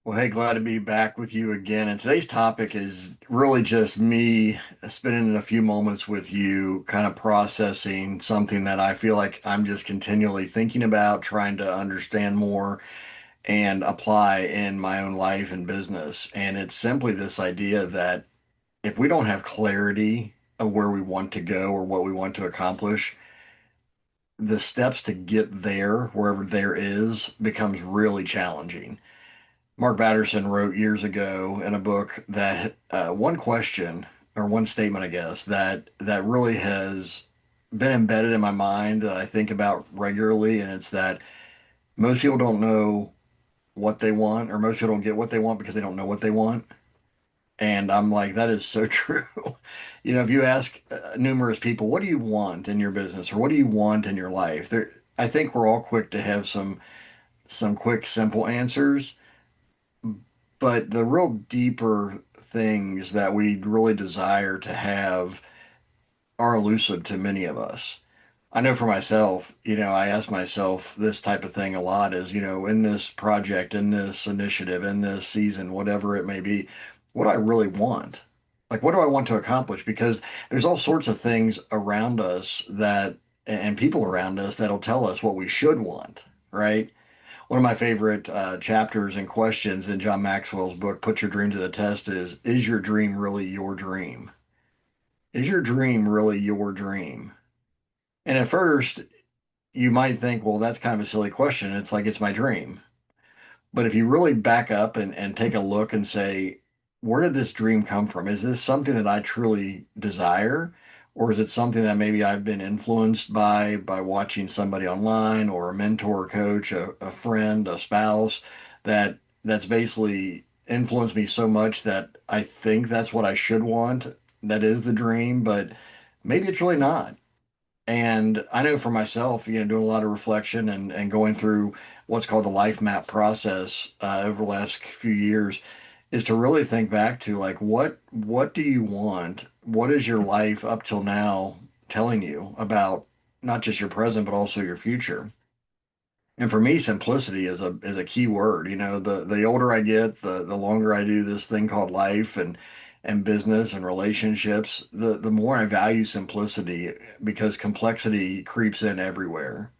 Well, hey, glad to be back with you again. And today's topic is really just me spending a few moments with you, kind of processing something that I feel like I'm just continually thinking about, trying to understand more and apply in my own life and business. And it's simply this idea that if we don't have clarity of where we want to go or what we want to accomplish, the steps to get there, wherever there is, becomes really challenging. Mark Batterson wrote years ago in a book that one question or one statement, I guess, that really has been embedded in my mind that I think about regularly, and it's that most people don't know what they want, or most people don't get what they want because they don't know what they want. And I'm like, that is so true. If you ask numerous people, what do you want in your business, or what do you want in your life? I think we're all quick to have some quick, simple answers. But the real deeper things that we really desire to have are elusive to many of us. I know for myself, I ask myself this type of thing a lot is, in this project, in this initiative, in this season, whatever it may be, what do I really want? Like, what do I want to accomplish? Because there's all sorts of things around us and people around us that'll tell us what we should want, right? One of my favorite chapters and questions in John Maxwell's book, Put Your Dream to the Test, is your dream really your dream? Is your dream really your dream? And at first, you might think, well, that's kind of a silly question. It's like, it's my dream. But if you really back up and take a look and say, where did this dream come from? Is this something that I truly desire? Or is it something that maybe I've been influenced by watching somebody online or a mentor, coach, a friend, a spouse that's basically influenced me so much that I think that's what I should want. That is the dream, but maybe it's really not. And I know for myself, doing a lot of reflection and going through what's called the life map process over the last few years is to really think back to like what do you want? What is your life up till now telling you about not just your present but also your future? And for me, simplicity is a key word. The older I get, the longer I do this thing called life and business and relationships, the more I value simplicity because complexity creeps in everywhere.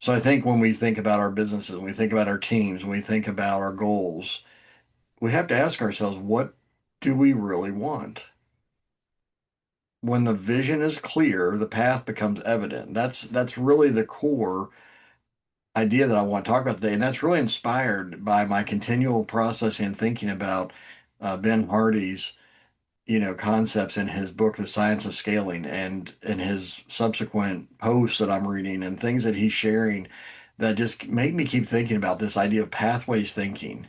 So I think when we think about our businesses, when we think about our teams, when we think about our goals, we have to ask ourselves, what do we really want? When the vision is clear, the path becomes evident. That's really the core idea that I want to talk about today, and that's really inspired by my continual processing and thinking about Ben Hardy's, concepts in his book, The Science of Scaling, and in his subsequent posts that I'm reading and things that he's sharing that just make me keep thinking about this idea of pathways thinking.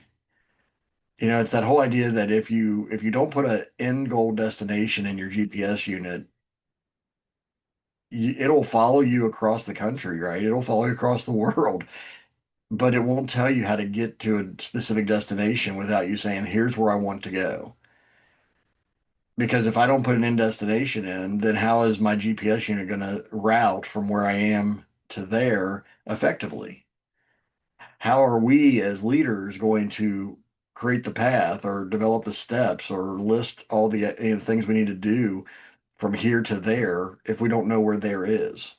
It's that whole idea that if you don't put an end goal destination in your GPS unit, it'll follow you across the country, right? It'll follow you across the world, but it won't tell you how to get to a specific destination without you saying, here's where I want to go. Because if I don't put an end destination in, then how is my GPS unit going to route from where I am to there effectively? How are we as leaders going to create the path or develop the steps or list all the things we need to do from here to there if we don't know where there is?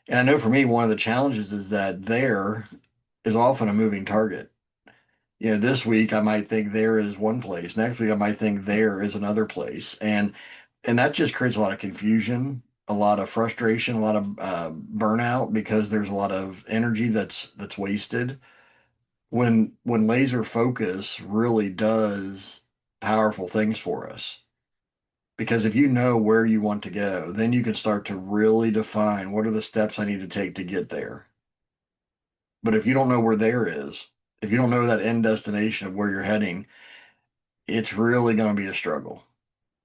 And I know for me, one of the challenges is that there is often a moving target. This week I might think there is one place. Next week I might think there is another place. And that just creates a lot of confusion, a lot of frustration, a lot of burnout because there's a lot of energy that's wasted. When laser focus really does powerful things for us. Because if you know where you want to go, then you can start to really define what are the steps I need to take to get there. But if you don't know where there is, if you don't know that end destination of where you're heading, it's really going to be a struggle.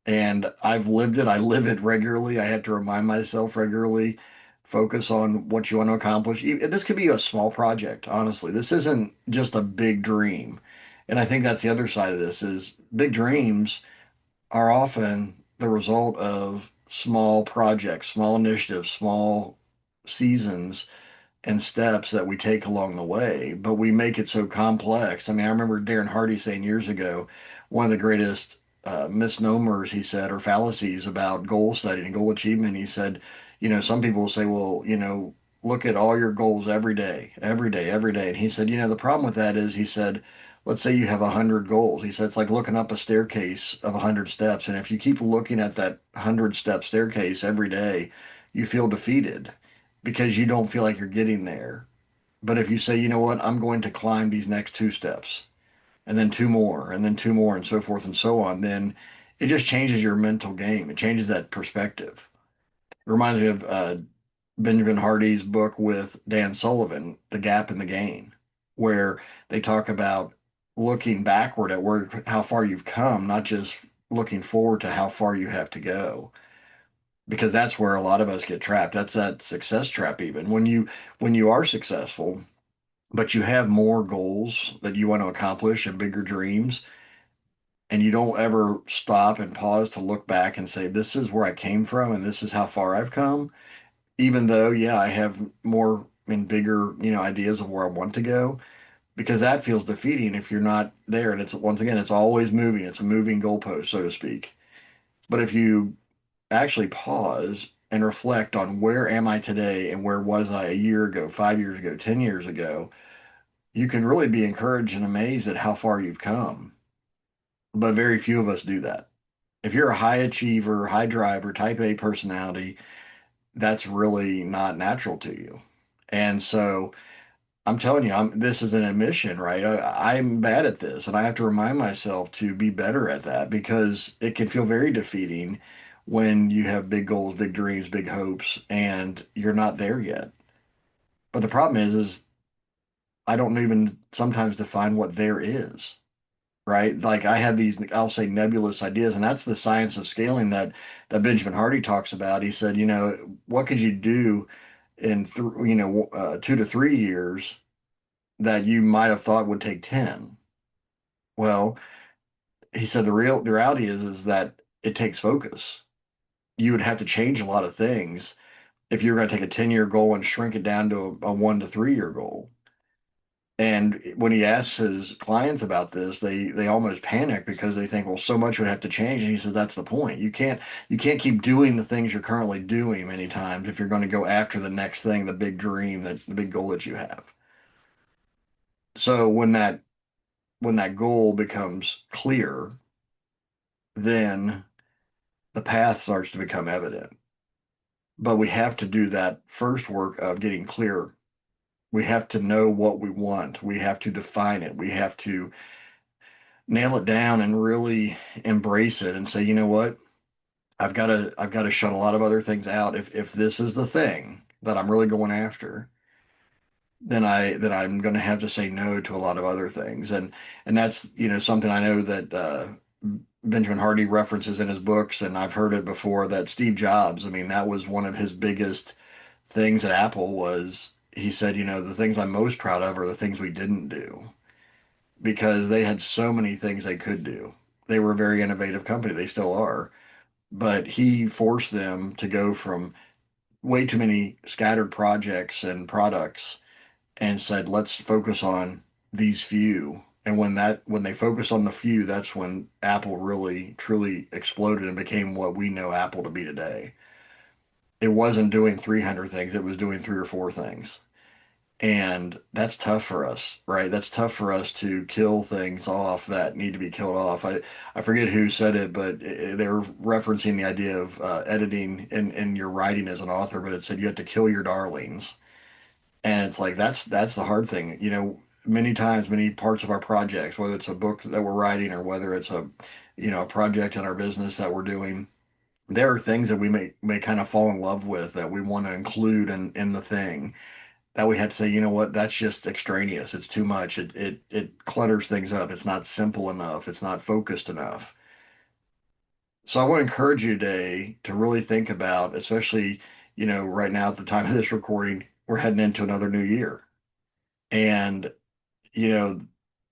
And I've lived it. I live it regularly. I have to remind myself regularly, focus on what you want to accomplish. This could be a small project, honestly. This isn't just a big dream. And I think that's the other side of this is big dreams are often the result of small projects, small initiatives, small seasons and steps that we take along the way, but we make it so complex. I mean, I remember Darren Hardy saying years ago, one of the greatest misnomers, he said, or fallacies about goal setting and goal achievement. He said, some people will say, well, look at all your goals every day, every day, every day. And he said, the problem with that is, he said, let's say you have 100 goals. He said, it's like looking up a staircase of 100 steps. And if you keep looking at that 100 step staircase every day, you feel defeated because you don't feel like you're getting there. But if you say, you know what, I'm going to climb these next 2 steps and then two more and then two more and so forth and so on, then it just changes your mental game. It changes that perspective. It reminds me of Benjamin Hardy's book with Dan Sullivan, The Gap and the Gain, where they talk about looking backward at how far you've come, not just looking forward to how far you have to go, because that's where a lot of us get trapped. That's that success trap. Even when you are successful, but you have more goals that you want to accomplish and bigger dreams, and you don't ever stop and pause to look back and say, this is where I came from and this is how far I've come. Even though, yeah, I have more and bigger, ideas of where I want to go, because that feels defeating if you're not there. And it's, once again, it's always moving. It's a moving goalpost, so to speak. But if you actually pause and reflect on, where am I today and where was I a year ago, 5 years ago, 10 years ago, you can really be encouraged and amazed at how far you've come. But very few of us do that. If you're a high achiever, high driver, type A personality, that's really not natural to you. And so I'm telling you, this is an admission, right? I'm bad at this, and I have to remind myself to be better at that, because it can feel very defeating when you have big goals, big dreams, big hopes, and you're not there yet. But the problem is I don't even sometimes define what there is, right? Like, I have these, I'll say, nebulous ideas, and that's the science of scaling that Benjamin Hardy talks about. He said, what could you do in 2 to 3 years that you might have thought would take 10? Well, he said the reality is that it takes focus. You would have to change a lot of things if you're going to take a 10-year goal and shrink it down to a 1 to 3 year goal. And when he asks his clients about this, they almost panic, because they think, well, so much would have to change. And he said, that's the point. You can't keep doing the things you're currently doing many times if you're going to go after the next thing, the big dream, the big goal that you have. So when that goal becomes clear, then the path starts to become evident. But we have to do that first work of getting clear. We have to know what we want. We have to define it. We have to nail it down and really embrace it and say, you know what? I've got to shut a lot of other things out. If this is the thing that I'm really going after, then I'm going to have to say no to a lot of other things. And that's, something I know that Benjamin Hardy references in his books, and I've heard it before, that Steve Jobs, I mean, that was one of his biggest things at Apple. Was, he said, the things I'm most proud of are the things we didn't do, because they had so many things they could do. They were a very innovative company. They still are. But he forced them to go from way too many scattered projects and products, and said, let's focus on these few. And when they focused on the few, that's when Apple really truly exploded and became what we know Apple to be today. It wasn't doing 300 things, it was doing three or four things. And that's tough for us, right? That's tough for us to kill things off that need to be killed off. I forget who said it, but they were referencing the idea of editing in your writing as an author, but it said you have to kill your darlings. And it's like, that's the hard thing. Many times, many parts of our projects, whether it's a book that we're writing or whether it's a project in our business that we're doing, there are things that we may kind of fall in love with, that we want to include in the thing, that we have to say, you know what, that's just extraneous. It's too much. It clutters things up. It's not simple enough. It's not focused enough. So I want to encourage you today to really think about, especially, right now at the time of this recording, we're heading into another new year. And, you know,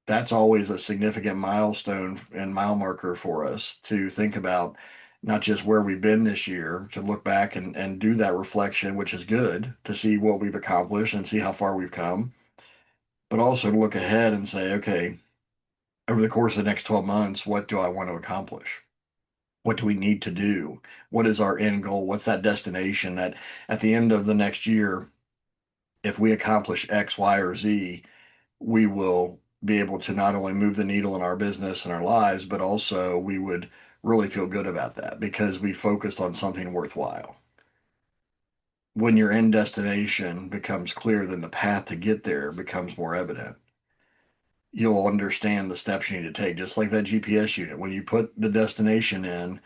that's always a significant milestone and mile marker for us to think about, not just where we've been this year, to look back and do that reflection, which is good to see what we've accomplished and see how far we've come, but also to look ahead and say, okay, over the course of the next 12 months, what do I want to accomplish? What do we need to do? What is our end goal? What's that destination that at the end of the next year, if we accomplish X, Y, or Z, we will be able to not only move the needle in our business and our lives, but also we would really feel good about that because we focused on something worthwhile. When your end destination becomes clear, then the path to get there becomes more evident. You'll understand the steps you need to take, just like that GPS unit. When you put the destination in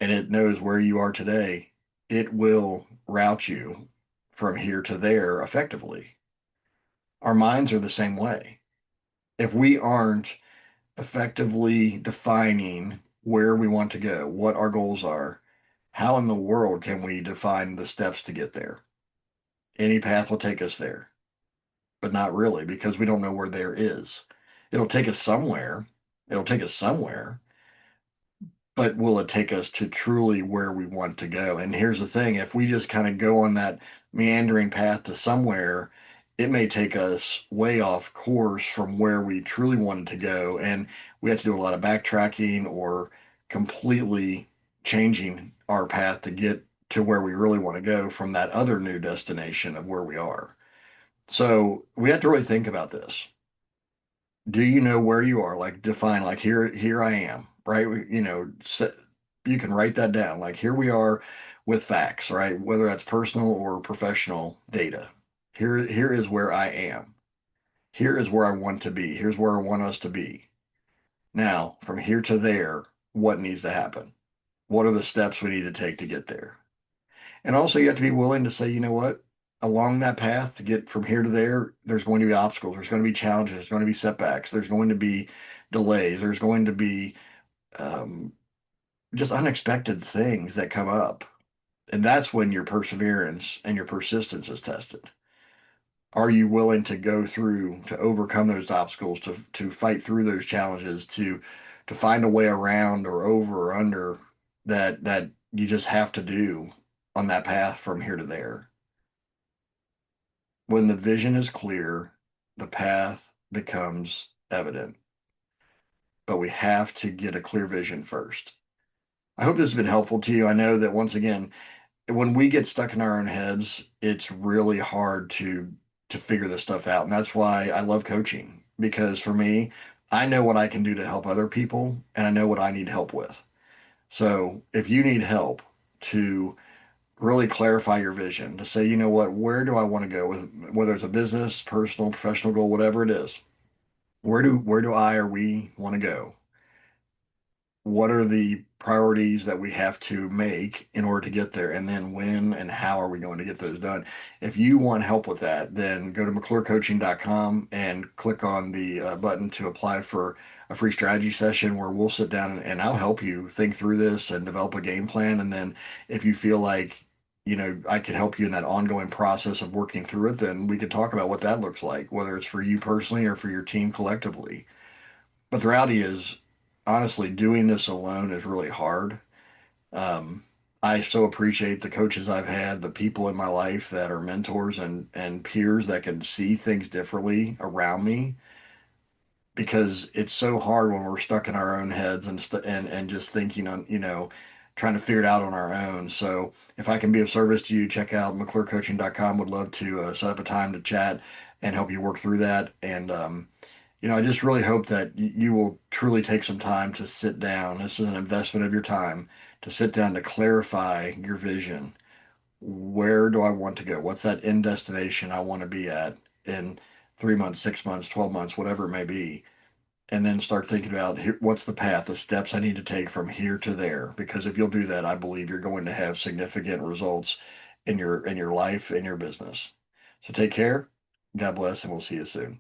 and it knows where you are today, it will route you from here to there effectively. Our minds are the same way. If we aren't effectively defining where we want to go, what our goals are, how in the world can we define the steps to get there? Any path will take us there, but not really because we don't know where there is. It'll take us somewhere. It'll take us somewhere, but will it take us to truly where we want to go? And here's the thing, if we just kind of go on that meandering path to somewhere, it may take us way off course from where we truly wanted to go. And we have to do a lot of backtracking or completely changing our path to get to where we really want to go from that other new destination of where we are. So we have to really think about this. Do you know where you are? Like define, like here I am, right? You can write that down. Like here we are with facts, right? Whether that's personal or professional data. Here is where I am. Here is where I want to be. Here's where I want us to be. Now, from here to there, what needs to happen? What are the steps we need to take to get there? And also, you have to be willing to say, you know what? Along that path to get from here to there, there's going to be obstacles, there's going to be challenges, there's going to be setbacks, there's going to be delays, there's going to be um, just unexpected things that come up. And that's when your perseverance and your persistence is tested. Are you willing to go through, to overcome those obstacles, to fight through those challenges, to find a way around or over or under that you just have to do on that path from here to there? When the vision is clear, the path becomes evident, but we have to get a clear vision first. I hope this has been helpful to you. I know that once again, when we get stuck in our own heads, it's really hard to figure this stuff out. And that's why I love coaching because for me, I know what I can do to help other people and I know what I need help with. So if you need help to really clarify your vision, to say, you know what, where do I want to go with whether it's a business, personal, professional goal, whatever it is, where do I or we want to go? What are the priorities that we have to make in order to get there? And then when and how are we going to get those done? If you want help with that, then go to McClureCoaching.com and click on the button to apply for a free strategy session where we'll sit down and I'll help you think through this and develop a game plan. And then if you feel like, I could help you in that ongoing process of working through it, then we could talk about what that looks like, whether it's for you personally or for your team collectively. But the reality is, honestly, doing this alone is really hard. Um, I so appreciate the coaches I've had, the people in my life that are mentors and peers that can see things differently around me because it's so hard when we're stuck in our own heads and just thinking on, trying to figure it out on our own. So if I can be of service to you, check out McClureCoaching.com. Would love to set up a time to chat and help you work through that. And I just really hope that you will truly take some time to sit down. This is an investment of your time to sit down to clarify your vision. Where do I want to go? What's that end destination I want to be at in 3 months, 6 months, 12 months, whatever it may be? And then start thinking about what's the path, the steps I need to take from here to there. Because if you'll do that, I believe you're going to have significant results in your life and your business. So take care. God bless, and we'll see you soon.